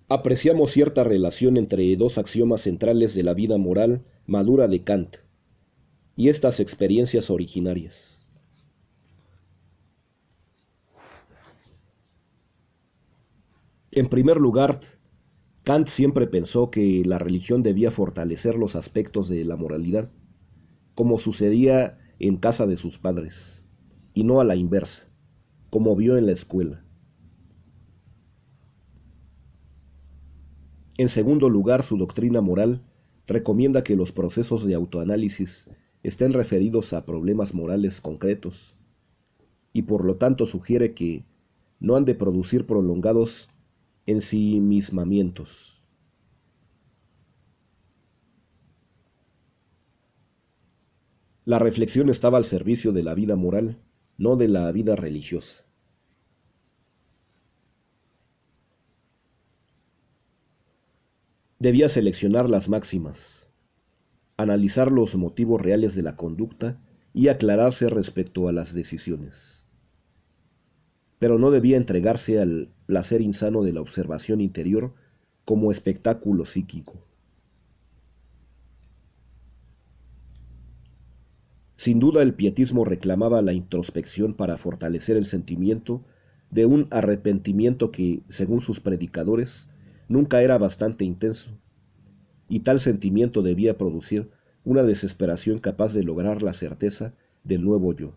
apreciamos cierta relación entre dos axiomas centrales de la vida moral madura de Kant y estas experiencias originarias. En primer lugar, Kant siempre pensó que la religión debía fortalecer los aspectos de la moralidad, como sucedía en casa de sus padres, y no a la inversa, como vio en la escuela. En segundo lugar, su doctrina moral recomienda que los procesos de autoanálisis estén referidos a problemas morales concretos, y por lo tanto sugiere que no han de producir prolongados ensimismamientos. La reflexión estaba al servicio de la vida moral, no de la vida religiosa. Debía seleccionar las máximas, analizar los motivos reales de la conducta y aclararse respecto a las decisiones. Pero no debía entregarse al placer insano de la observación interior como espectáculo psíquico. Sin duda el pietismo reclamaba la introspección para fortalecer el sentimiento de un arrepentimiento que, según sus predicadores, nunca era bastante intenso, y tal sentimiento debía producir una desesperación capaz de lograr la certeza del nuevo yo.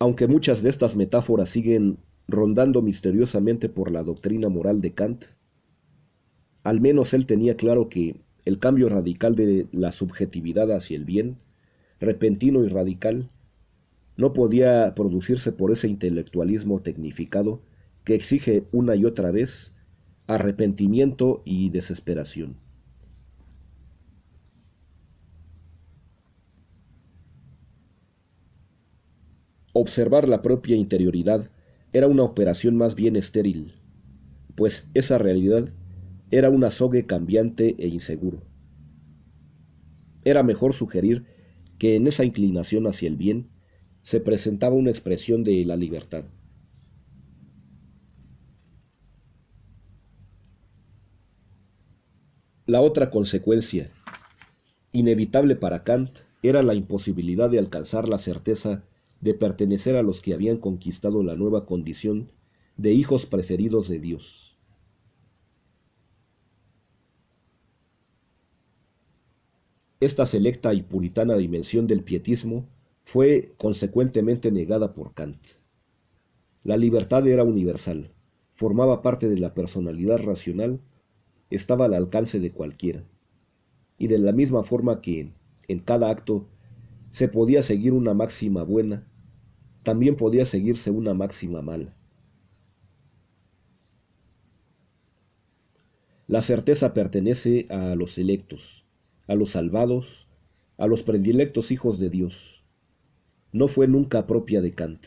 Aunque muchas de estas metáforas siguen rondando misteriosamente por la doctrina moral de Kant, al menos él tenía claro que el cambio radical de la subjetividad hacia el bien, repentino y radical, no podía producirse por ese intelectualismo tecnificado que exige una y otra vez arrepentimiento y desesperación. Observar la propia interioridad era una operación más bien estéril, pues esa realidad era un azogue cambiante e inseguro. Era mejor sugerir que en esa inclinación hacia el bien se presentaba una expresión de la libertad. La otra consecuencia, inevitable para Kant, era la imposibilidad de alcanzar la certeza de pertenecer a los que habían conquistado la nueva condición de hijos preferidos de Dios. Esta selecta y puritana dimensión del pietismo fue consecuentemente negada por Kant. La libertad era universal, formaba parte de la personalidad racional, estaba al alcance de cualquiera, y de la misma forma que en cada acto se podía seguir una máxima buena, también podía seguirse una máxima mala. La certeza pertenece a los electos, a los salvados, a los predilectos hijos de Dios. No fue nunca propia de Kant.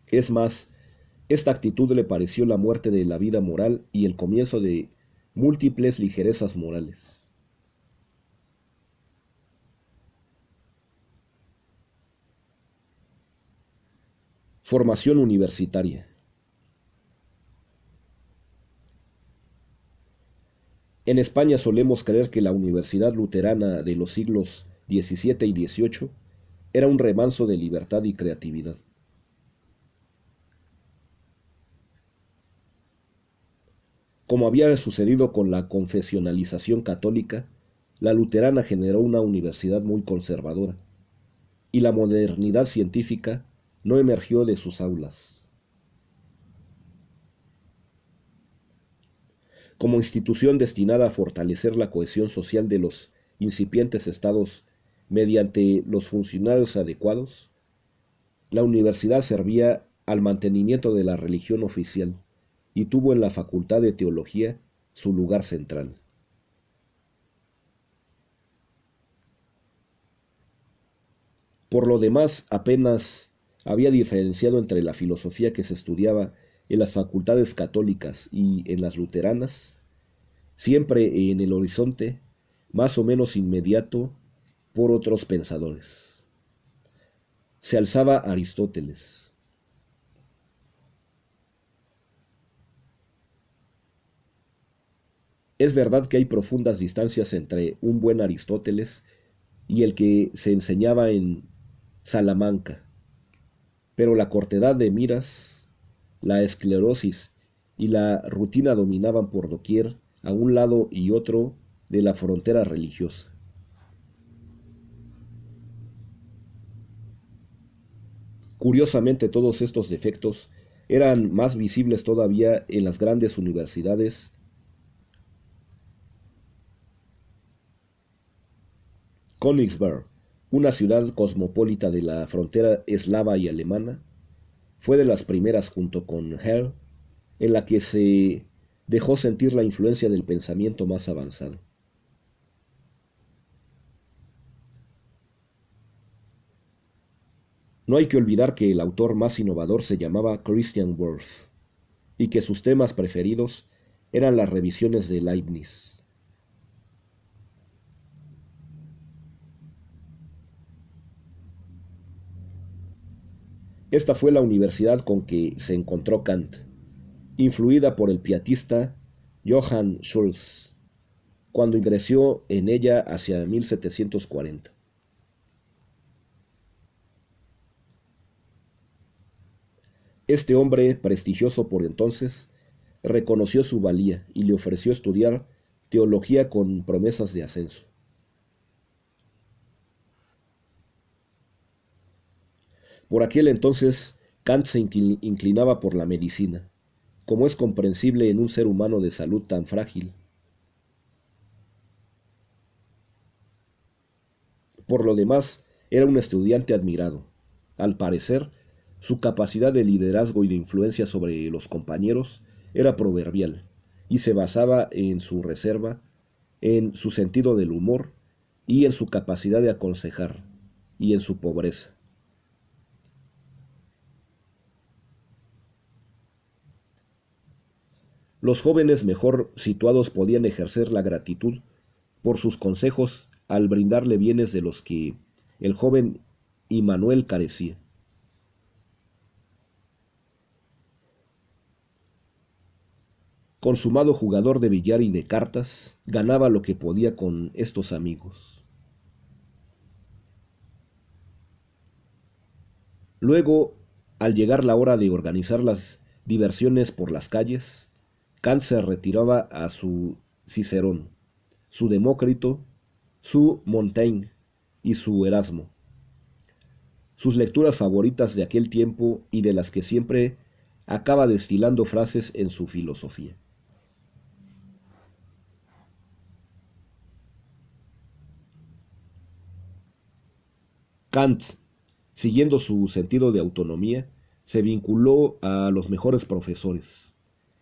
Es más, esta actitud le pareció la muerte de la vida moral y el comienzo de múltiples ligerezas morales. Formación universitaria. En España solemos creer que la Universidad Luterana de los siglos XVII y XVIII era un remanso de libertad y creatividad. Como había sucedido con la confesionalización católica, la luterana generó una universidad muy conservadora, y la modernidad científica no emergió de sus aulas. Como institución destinada a fortalecer la cohesión social de los incipientes estados mediante los funcionarios adecuados, la universidad servía al mantenimiento de la religión oficial y tuvo en la Facultad de Teología su lugar central. Por lo demás, apenas había diferenciado entre la filosofía que se estudiaba en las facultades católicas y en las luteranas, siempre en el horizonte, más o menos inmediato, por otros pensadores. Se alzaba Aristóteles. Es verdad que hay profundas distancias entre un buen Aristóteles y el que se enseñaba en Salamanca, pero la cortedad de miras, la esclerosis y la rutina dominaban por doquier a un lado y otro de la frontera religiosa. Curiosamente, todos estos defectos eran más visibles todavía en las grandes universidades. Königsberg, una ciudad cosmopolita de la frontera eslava y alemana, fue de las primeras, junto con Halle, en la que se dejó sentir la influencia del pensamiento más avanzado. No hay que olvidar que el autor más innovador se llamaba Christian Wolff y que sus temas preferidos eran las revisiones de Leibniz. Esta fue la universidad con que se encontró Kant, influida por el pietista Johann Schulz, cuando ingresó en ella hacia 1740. Este hombre, prestigioso por entonces, reconoció su valía y le ofreció estudiar teología con promesas de ascenso. Por aquel entonces, Kant se inclinaba por la medicina, como es comprensible en un ser humano de salud tan frágil. Por lo demás, era un estudiante admirado. Al parecer, su capacidad de liderazgo y de influencia sobre los compañeros era proverbial, y se basaba en su reserva, en su sentido del humor y en su capacidad de aconsejar, y en su pobreza. Los jóvenes mejor situados podían ejercer la gratitud por sus consejos al brindarle bienes de los que el joven Immanuel carecía. Consumado jugador de billar y de cartas, ganaba lo que podía con estos amigos. Luego, al llegar la hora de organizar las diversiones por las calles, Kant se retiraba a su Cicerón, su Demócrito, su Montaigne y su Erasmo, sus lecturas favoritas de aquel tiempo y de las que siempre acaba destilando frases en su filosofía. Kant, siguiendo su sentido de autonomía, se vinculó a los mejores profesores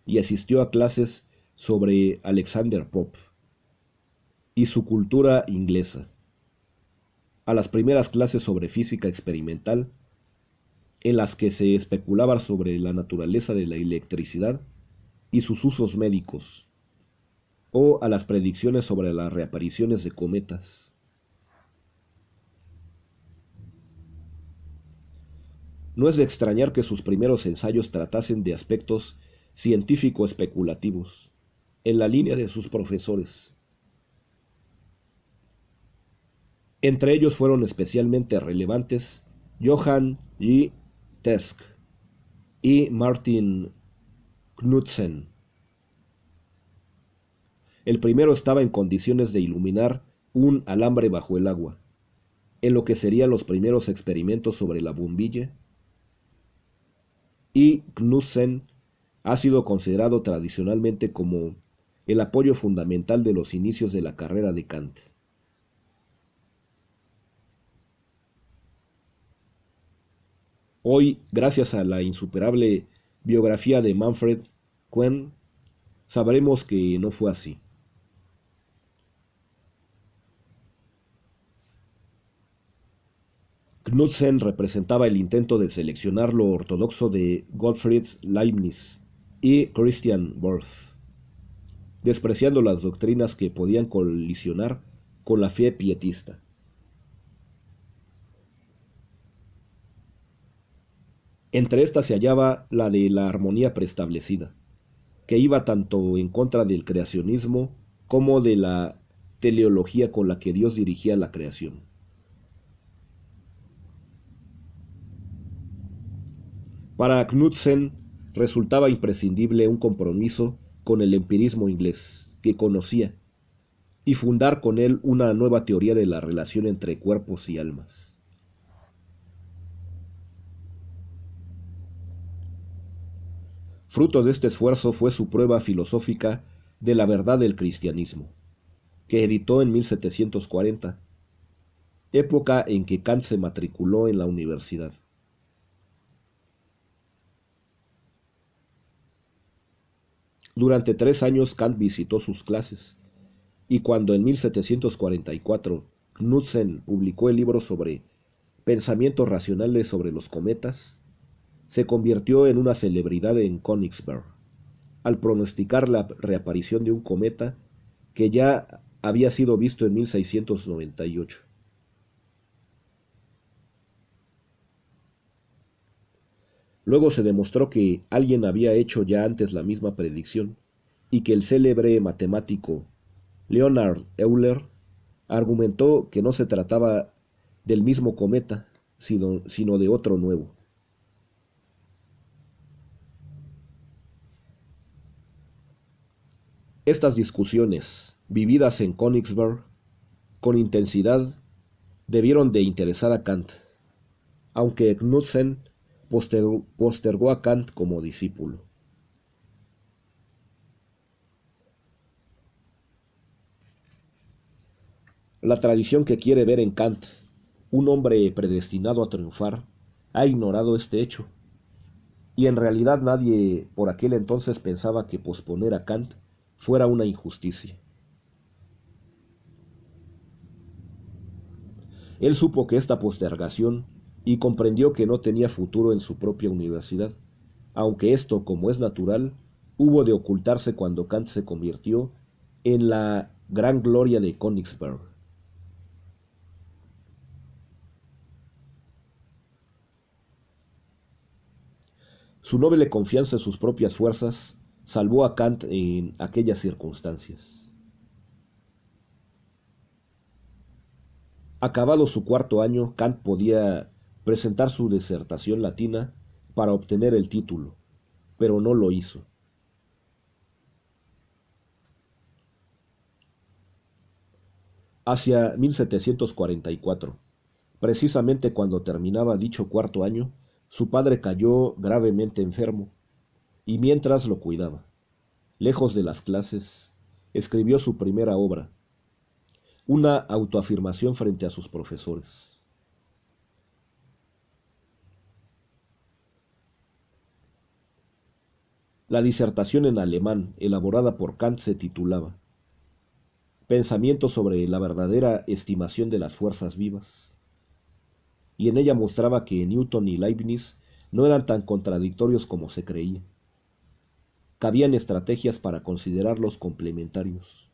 y asistió a clases sobre Alexander Pope y su cultura inglesa, a las primeras clases sobre física experimental, en las que se especulaba sobre la naturaleza de la electricidad y sus usos médicos, o a las predicciones sobre las reapariciones de cometas. No es de extrañar que sus primeros ensayos tratasen de aspectos científico-especulativos, en la línea de sus profesores. Entre ellos fueron especialmente relevantes Johann G. Tesk y Martin Knudsen. El primero estaba en condiciones de iluminar un alambre bajo el agua, en lo que serían los primeros experimentos sobre la bombilla, y Knudsen ha sido considerado tradicionalmente como el apoyo fundamental de los inicios de la carrera de Kant. Hoy, gracias a la insuperable biografía de Manfred Quine, sabremos que no fue así. Knudsen representaba el intento de seleccionar lo ortodoxo de Gottfried Leibniz y Christian Wolff, despreciando las doctrinas que podían colisionar con la fe pietista. Entre estas se hallaba la de la armonía preestablecida, que iba tanto en contra del creacionismo como de la teleología con la que Dios dirigía la creación. Para Knudsen resultaba imprescindible un compromiso con el empirismo inglés, que conocía, y fundar con él una nueva teoría de la relación entre cuerpos y almas. Fruto de este esfuerzo fue su prueba filosófica de la verdad del cristianismo, que editó en 1740, época en que Kant se matriculó en la universidad. Durante 3 años Kant visitó sus clases, y cuando en 1744 Knudsen publicó el libro sobre Pensamientos racionales sobre los cometas, se convirtió en una celebridad en Königsberg, al pronosticar la reaparición de un cometa que ya había sido visto en 1698. Luego se demostró que alguien había hecho ya antes la misma predicción y que el célebre matemático Leonhard Euler argumentó que no se trataba del mismo cometa, sino de otro nuevo. Estas discusiones, vividas en Königsberg con intensidad, debieron de interesar a Kant, aunque Knudsen postergó a Kant como discípulo. La tradición que quiere ver en Kant un hombre predestinado a triunfar ha ignorado este hecho, y en realidad nadie por aquel entonces pensaba que posponer a Kant fuera una injusticia. Él supo que esta postergación y comprendió que no tenía futuro en su propia universidad, aunque esto, como es natural, hubo de ocultarse cuando Kant se convirtió en la gran gloria de Königsberg. Su noble confianza en sus propias fuerzas salvó a Kant en aquellas circunstancias. Acabado su 4º año, Kant podía presentar su disertación latina para obtener el título, pero no lo hizo. Hacia 1744, precisamente cuando terminaba dicho 4º año, su padre cayó gravemente enfermo, y mientras lo cuidaba, lejos de las clases, escribió su primera obra, una autoafirmación frente a sus profesores. La disertación en alemán, elaborada por Kant, se titulaba Pensamientos sobre la verdadera estimación de las fuerzas vivas, y en ella mostraba que Newton y Leibniz no eran tan contradictorios como se creía. Cabían estrategias para considerarlos complementarios.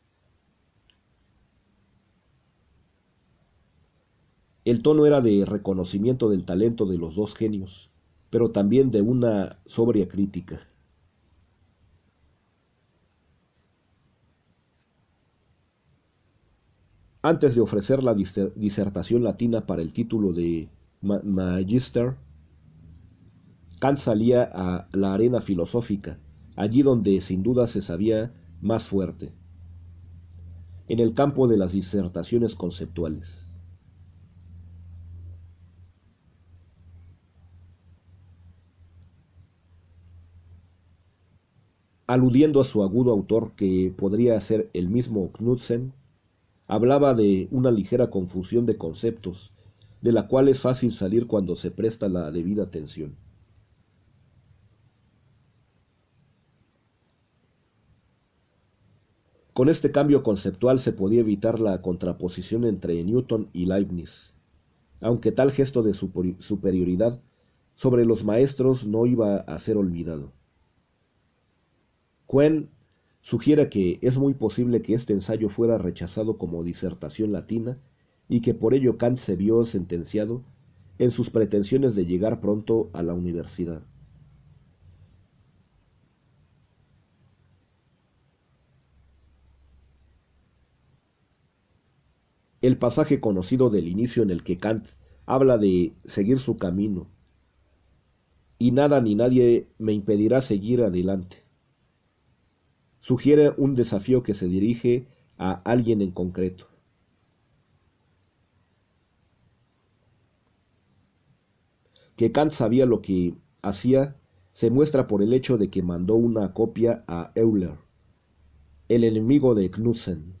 El tono era de reconocimiento del talento de los dos genios, pero también de una sobria crítica. Antes de ofrecer la disertación latina para el título de Magister, Kant salía a la arena filosófica, allí donde sin duda se sabía más fuerte, en el campo de las disertaciones conceptuales. Aludiendo a su agudo autor, que podría ser el mismo Knudsen, hablaba de una ligera confusión de conceptos, de la cual es fácil salir cuando se presta la debida atención. Con este cambio conceptual se podía evitar la contraposición entre Newton y Leibniz, aunque tal gesto de superioridad sobre los maestros no iba a ser olvidado. Quine sugiere que es muy posible que este ensayo fuera rechazado como disertación latina y que por ello Kant se vio sentenciado en sus pretensiones de llegar pronto a la universidad. El pasaje conocido del inicio en el que Kant habla de seguir su camino, y nada ni nadie me impedirá seguir adelante, sugiere un desafío que se dirige a alguien en concreto. Que Kant sabía lo que hacía se muestra por el hecho de que mandó una copia a Euler, el enemigo de Knudsen,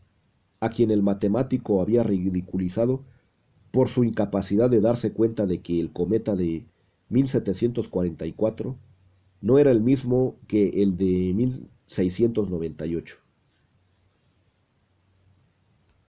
a quien el matemático había ridiculizado por su incapacidad de darse cuenta de que el cometa de 1744 no era el mismo que el de 1698.